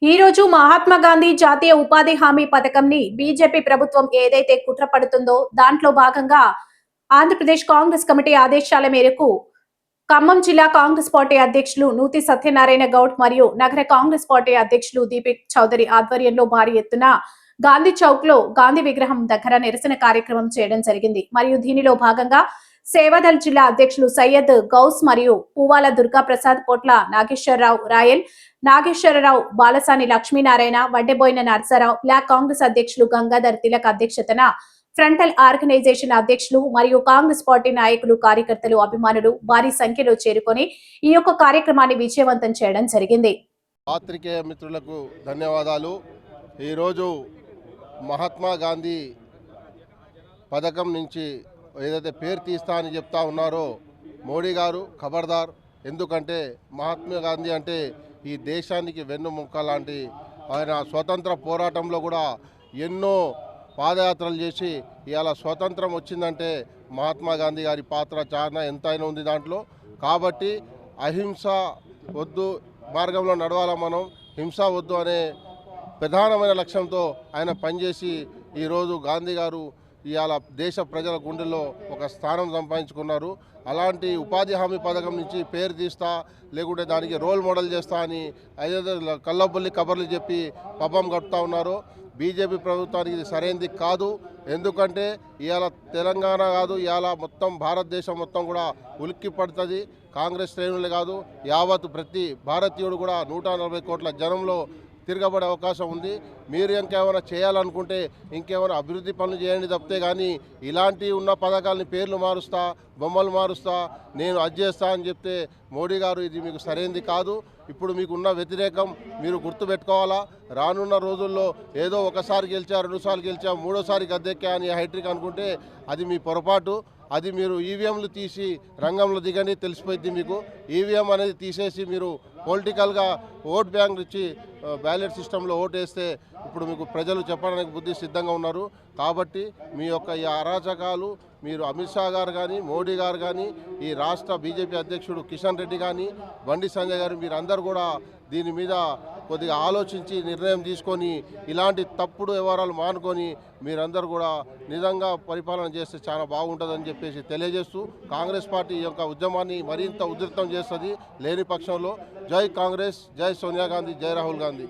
ఈ రోజు మహాత్మా గాంధీ జాతీయ ఉపాధి హామీ పథకంని బీజేపీ ప్రభుత్వం ఏదైతే కుట్ర పడుతుందో దాంట్లో భాగంగా ఆంధ్రప్రదేశ్ కాంగ్రెస్ కమిటీ ఆదేశాల మేరకు ఖమ్మం జిల్లా కాంగ్రెస్ పార్టీ అధ్యక్షులు నూతి సత్యనారాయణ గౌడ్ మరియు నగర కాంగ్రెస్ పార్టీ అధ్యక్షులు దీపక్ చౌదరి ఆధ్వర్యంలో భారీ ఎత్తున గాంధీ చౌక్ లో గాంధీ విగ్రహం దగ్గర నిరసన కార్యక్రమం చేయడం జరిగింది. మరియు దీనిలో భాగంగా సేవాదల్ జిల్లా అధ్యక్షులు సయ్యద్ గౌస్ మరియు పువ్వాల దుర్గా ప్రసాద్ పోట్ల నాగేశ్వరరావు రాయల్ నాగేశ్వరరావు బాలసాని లక్ష్మీనారాయణ వడ్డెబోయిన నరసరావు బ్లాక్ కాంగ్రెస్ అధ్యక్షులు గంగాధర్ తిలక్ అధ్యక్షతన ఫ్రంటల్ ఆర్గనైజేషన్ అధ్యక్షులు మరియు కాంగ్రెస్ పార్టీ నాయకులు కార్యకర్తలు అభిమానులు భారీ సంఖ్యలో చేరుకొని ఈ యొక్క కార్యక్రమాన్ని విజయవంతం చేయడం జరిగింది. పాత్రికేయ మిత్రులకు ధన్యవాదాలు. ఈరోజు మహాత్మా గాంధీ పథకం నుంచి ఏదైతే పేరు తీస్తా అని చెప్తా ఉన్నారో మోడీ గారు ఖబర్దార్. ఎందుకంటే మహాత్మా గాంధీ అంటే ఈ దేశానికి వెన్నుముక్క లాంటి ఆయన స్వతంత్ర పోరాటంలో కూడా ఎన్నో పాదయాత్రలు చేసి ఇవాళ స్వతంత్రం వచ్చిందంటే మహాత్మా గాంధీ గారి పాత్ర చాలా ఎంతైనా ఉంది దాంట్లో. కాబట్టి అహింస వద్దు, మార్గంలో నడవాల, మనం హింస వద్దు అనే ప్రధానమైన లక్ష్యంతో ఆయన పనిచేసి ఈరోజు గాంధీ గారు ఇవాళ దేశ ప్రజల గుండెల్లో ఒక స్థానం సంపాదించుకున్నారు. అలాంటి ఉపాధి హామీ పథకం నుంచి పేరు తీస్తా లేకుంటే దానికి రోల్ మోడల్ చేస్తా అని ఏదైతే కల్లబుల్లి కబర్లు చెప్పి పబ్బం గడుపుతూ ఉన్నారు. బీజేపీ ప్రభుత్వానికి ఇది సరైనది కాదు. ఎందుకంటే ఇవాళ తెలంగాణ కాదు, ఇవాళ మొత్తం భారతదేశం మొత్తం కూడా ఉలిక్కి పడుతుంది. కాంగ్రెస్ శ్రేణులే కాదు, యావత్ ప్రతి భారతీయుడు కూడా 140 కోట్ల జనంలో తిరగబడే అవకాశం ఉంది. మీరు ఇంకేమైనా చేయాలనుకుంటే ఇంకేమైనా అభివృద్ధి పనులు చేయండి తప్పితే కానీ ఇలాంటి ఉన్న పథకాలని పేర్లు మారుస్తా, బొమ్మలు మారుస్తా, నేను అది చేస్తా అని చెప్తే మోడీ గారు ఇది మీకు సరైనది కాదు. ఇప్పుడు మీకున్న వ్యతిరేకం మీరు గుర్తుపెట్టుకోవాలా. రానున్న రోజుల్లో ఏదో ఒకసారి గెలిచా, రెండుసార్లు గెలిచా, మూడోసారి గద్దెక్కా అని హైట్రిక్ అనుకుంటే అది మీ పొరపాటు. అది మీరు ఈవీఎంలు తీసి రంగంలో దిగండి, తెలిసిపోయింది మీకు. ఈవీఎం అనేది తీసేసి మీరు పొలిటికల్గా ఓట్ బ్యాంక్ ఇచ్చి బ్యాలెట్ సిస్టంలో ఓటు వేస్తే ఇప్పుడు మీకు ప్రజలు చెప్పడానికి బుద్ధి సిద్ధంగా ఉన్నారు. కాబట్టి మీ యొక్క ఈ అరాచకాలు మీరు అమిత్ షా గారు కానీ, మోడీ గారు కానీ, ఈ రాష్ట్ర బీజేపీ అధ్యక్షుడు కిషన్ రెడ్డి కానీ, బండి సంజయ్ గారు, మీరందరూ కూడా దీని మీద కొద్దిగా ఆలోచించి నిర్ణయం తీసుకొని ఇలాంటి తప్పుడు వ్యవహారాలు మానుకొని మీరందరూ కూడా నిజంగా పరిపాలన చేస్తే చాలా బాగుంటుందని చెప్పేసి తెలియజేస్తూ కాంగ్రెస్ పార్టీ ఈ యొక్క ఉద్యమాన్ని మరింత ఉధృతం చేస్తుంది. లేని పక్షంలో జై కాంగ్రెస్, జై సోనియా గాంధీ, జై రాహుల్ గాంధీ.